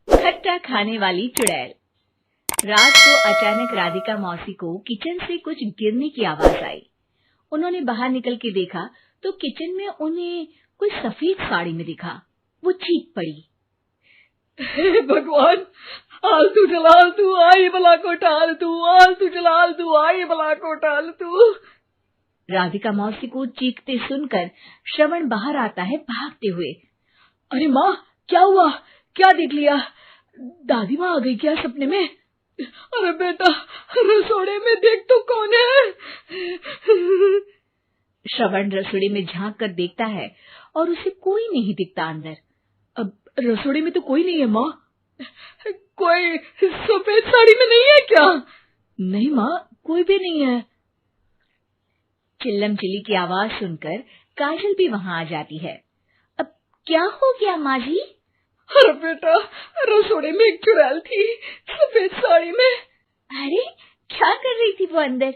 खट्टा खाने वाली चुड़ैल। रात को अचानक राधिका मौसी को किचन से कुछ गिरने की आवाज आई। उन्होंने बाहर निकल के देखा तो किचन में उन्हें कोई सफेद साड़ी में दिखा। वो चीख पड़ी, हे भगवान, आलतू जलाल तू आई बला को टाल तू, आलतू जलाल तू आई बला को टाल तू। राधिका मौसी को चीखते सुनकर श्रवण बाहर आता है भागते हुए। अरे माँ, क्या हुआ? क्या देख लिया? दादी माँ आ गई क्या सपने में? अरे बेटा, रसोड़े में देख तो कौन है? श्रवण रसोड़े में झांक कर देखता है और उसे कोई नहीं दिखता अंदर। अब रसोड़े में तो कोई नहीं है माँ। कोई सफेद साड़ी में नहीं है क्या? नहीं माँ, कोई भी नहीं है। चिल्लम चिल्ली की आवाज सुनकर काजल भी वहां आ जाती है। अब क्या हो गया माँ जी? अरे बेटा, रसोड़े में एक चुड़ैल थी सफेद साड़ी में। अरे क्या कर रही थी वो अंदर?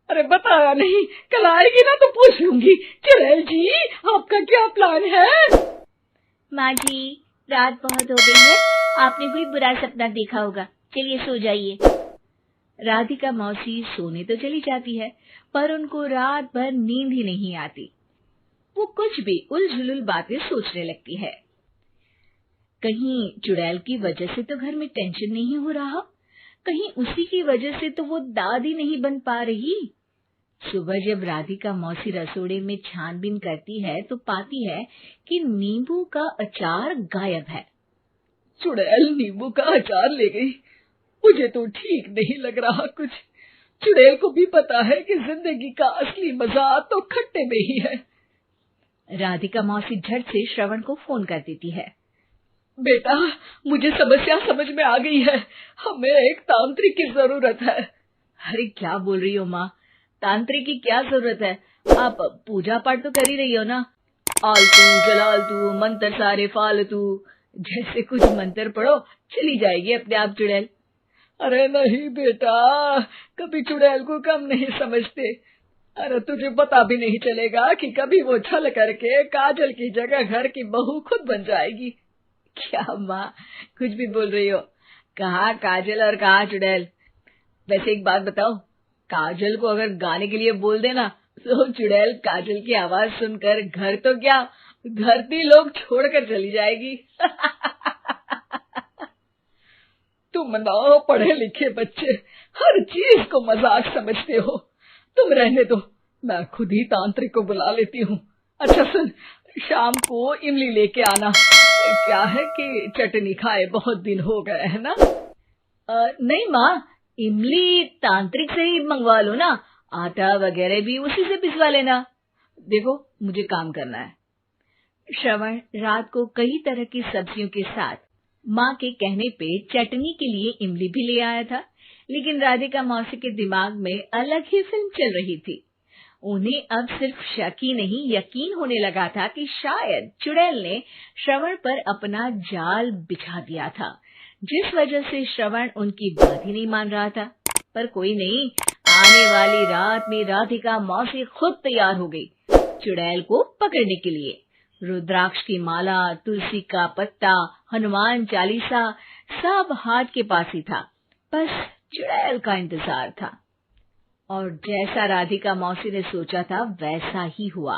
अरे बताया नहीं, कल आएगी ना तो पूछ लूंगी। चुड़ैल जी, आपका क्या प्लान है? माँ जी, रात बहुत हो गई है, आपने कोई बुरा सपना देखा होगा, चलिए सो जाइए। राधिका मौसी सोने तो चली जाती है पर उनको रात भर नींद ही नहीं आती। वो कुछ भी उलझुल बातें सोचने लगती है। कहीं चुड़ैल की वजह से तो घर में टेंशन नहीं हो रहा, कहीं उसी की वजह से तो वो दादी नहीं बन पा रही। सुबह जब राधिका मौसी रसोड़े में छानबीन करती है तो पाती है कि नींबू का अचार गायब है। चुड़ैल नींबू का अचार ले गई, मुझे तो ठीक नहीं लग रहा कुछ। चुड़ैल को भी पता है कि जिंदगी का असली मजा तो खट्टे में ही है। राधिका मौसी झट से श्रवण को फोन कर देती है। बेटा, मुझे समस्या समझ में आ गई है, हमें एक तांत्रिक की जरूरत है। अरे क्या बोल रही हो माँ, तांत्रिक की क्या जरूरत है? आप पूजा पाठ तो कर ही रही हो ना। आलतू जलालतू मंत्र सारे फालतू जैसे कुछ मंत्र पढ़ो, चली जाएगी अपने आप चुड़ैल। अरे नहीं बेटा, कभी चुड़ैल को कम नहीं समझते। अरे तुझे पता भी नहीं चलेगा कि कभी वो छल करके काजल की जगह घर की बहू खुद बन जाएगी। क्या माँ, कुछ भी बोल रही हो? कहाँ काजल और कहाँ चुड़ैल? वैसे एक बात बताओ, काजल को अगर गाने के लिए बोल देना तो चुड़ैल काजल की आवाज सुनकर घर तो क्या, धरती लोग छोड़कर चली जाएगी। तुम ना पढ़े लिखे बच्चे हर चीज को मजाक समझते हो। तुम रहने दो, मैं खुद ही तांत्रिक को बुला लेती हूँ। अच्छा सुन, शाम को इमली लेके आना। क्या है कि चटनी खाए बहुत दिन हो गए है ना? नहीं माँ, इमली तांत्रिक से ही मंगवा लो ना, आटा वगैरह भी उसी से पिसवा लेना। देखो मुझे काम करना है। श्रवण रात को कई तरह की सब्जियों के साथ माँ के कहने पे चटनी के लिए इमली भी ले आया था, लेकिन राधिका मौसी के दिमाग में अलग ही फिल्म चल रही थी। उन्हें अब सिर्फ शक ही नहीं यकीन होने लगा था कि शायद चुड़ैल ने श्रवण पर अपना जाल बिछा दिया था, जिस वजह से श्रवण उनकी बात ही नहीं मान रहा था। पर कोई नहीं, आने वाली रात में राधिका मौसी खुद तैयार हो गई चुड़ैल को पकड़ने के लिए। रुद्राक्ष की माला, तुलसी का पत्ता, हनुमान चालीसा सब हाथ के पास ही था, बस चुड़ैल का इंतजार था। और जैसा राधिका मौसी ने सोचा था वैसा ही हुआ।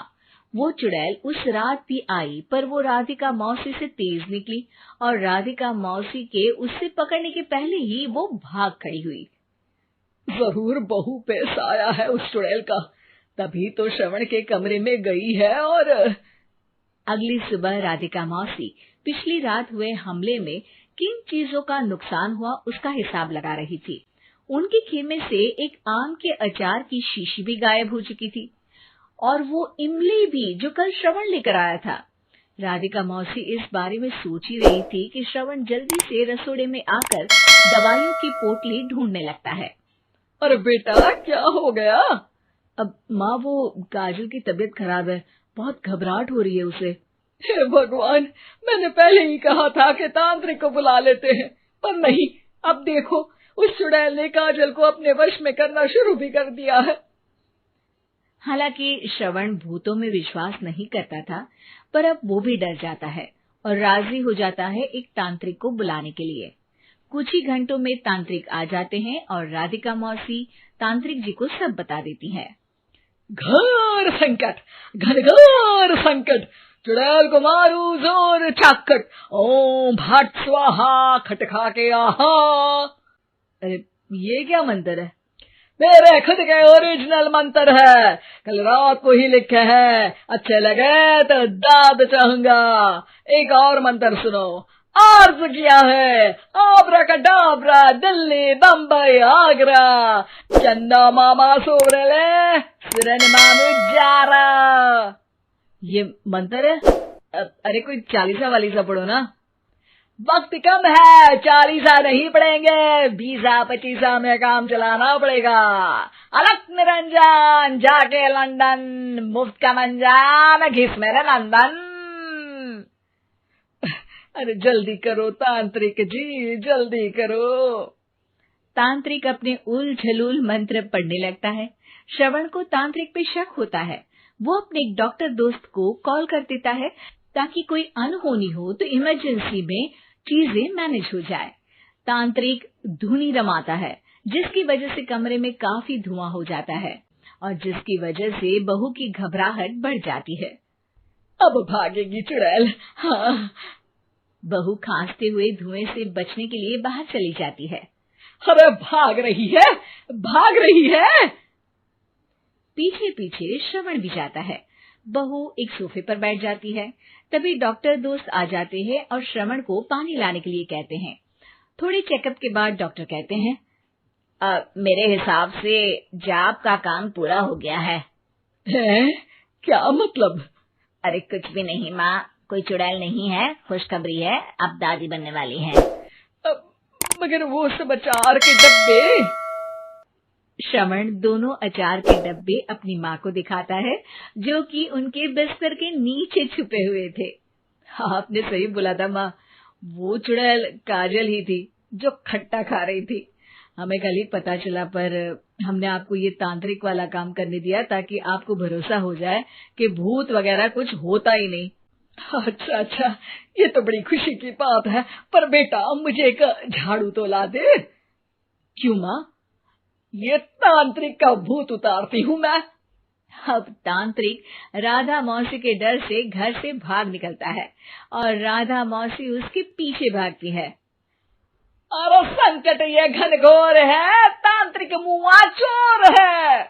वो चुड़ैल उस रात भी आई, पर वो राधिका मौसी से तेज निकली और राधिका मौसी के उससे पकड़ने के पहले ही वो भाग खड़ी हुई। जरूर बहू पे साया है उस चुड़ैल का, तभी तो श्रवण के कमरे में गई है। और अगली सुबह राधिका मौसी पिछली रात हुए हमले में किन चीजों का नुकसान हुआ उसका हिसाब लगा रही थी। उनके खेमे से एक आम के अचार की शीशी भी गायब हो चुकी थी और वो इमली भी जो कल श्रवण लेकर आया था। राधिका मौसी इस बारे में सोच ही रही थी कि श्रवण जल्दी से रसोड़े में आकर दवाइयों की पोटली ढूंढने लगता है। अरे बेटा, क्या हो गया? अब माँ, वो काजल की तबीयत खराब है, बहुत घबराहट हो रही है उसे। हे भगवान, मैंने पहले ही कहा था कि तांत्रिक को बुला लेते हैं, पर नहीं, अब देखो उस चुड़ैल ने काजल को अपने वश में करना शुरू भी कर दिया है। हालांकि श्रवण भूतों में विश्वास नहीं करता था, पर अब वो भी डर जाता है। और राजी हो जाता है एक तांत्रिक को बुलाने के लिए। कुछ ही घंटों में तांत्रिक आ जाते हैं और राधिका मौसी तांत्रिक जी को सब बता देती है। घोर संकट, घनघोर संकट, चुड़ैल को मारू जोर चाकट, ओम भट स्वाहा खटखा के आहा। अरे ये क्या मंत्र है? मेरे खुद के ओरिजिनल मंत्र है, कल रात को ही लिखे हैं, अच्छे लगे तो दाद चाहूंगा। एक और मंत्र सुनो। अर्ज किया है आब्राकडाब्रा, दिल्ली बम्बई आगरा, चंदा मामा सोरले सुरन मामू जारा। ये मंत्र है? अरे कोई 40 वालीसा पढ़ो ना। वक्त कम है, 40 नहीं पड़ेंगे, 20-25 में काम चलाना पड़ेगा। अलग निरंजन जाके लंदन, मुफ्त का मंजान घिस मेरे नंदन। अरे जल्दी करो तांत्रिक जी, जल्दी करो। तांत्रिक अपने उल झलूल मंत्र पढ़ने लगता है। श्रवण को तांत्रिक पे शक होता है। वो अपने एक डॉक्टर दोस्त को कॉल कर देता है ताकि कोई अनहोनी हो तो इमरजेंसी में चीजें मैनेज हो जाए। तांत्रिक धुनी रमाता है, जिसकी वजह से कमरे में काफी धुआं हो जाता है और जिसकी वजह से बहू की घबराहट बढ़ जाती है। अब भागेगी चुड़ैल। हाँ। बहू खांसते हुए धुएं से बचने के लिए बाहर चली जाती है। अरे भाग रही है, भाग रही है। पीछे पीछे श्रवण भी जाता है। बहू एक सोफे पर बैठ जाती है। तभी डॉक्टर दोस्त आ जाते हैं और श्रवण को पानी लाने के लिए कहते हैं। थोड़े चेकअप के बाद डॉक्टर कहते हैं, मेरे हिसाब से जाप का काम पूरा हो गया है। क्या मतलब? अरे कुछ भी नहीं माँ, कोई चुड़ैल नहीं है, खुशखबरी है, अब दादी बनने वाली है। मगर वो सब अचार के डब्बे। श्रवण दोनों अचार के डब्बे अपनी माँ को दिखाता है, जो कि उनके बिस्तर के नीचे छुपे हुए थे। आपने सही बोला था माँ, वो चुड़ैल काजल ही थी जो खट्टा खा रही थी। हमें कल ही पता चला, पर हमने आपको ये तांत्रिक वाला काम करने दिया ताकि आपको भरोसा हो जाए कि भूत वगैरह कुछ होता ही नहीं। अच्छा अच्छा, ये तो बड़ी खुशी की बात है, पर बेटा मुझे एक झाड़ू तो ला दे। क्यों माँ? ये तांत्रिक का भूत उतारती हूँ मैं। अब तांत्रिक राधा मौसी के डर से घर से भाग निकलता है और राधा मौसी उसके पीछे भागती है। अरे संकट ये घनघोर है, तांत्रिक मुआ चोर है।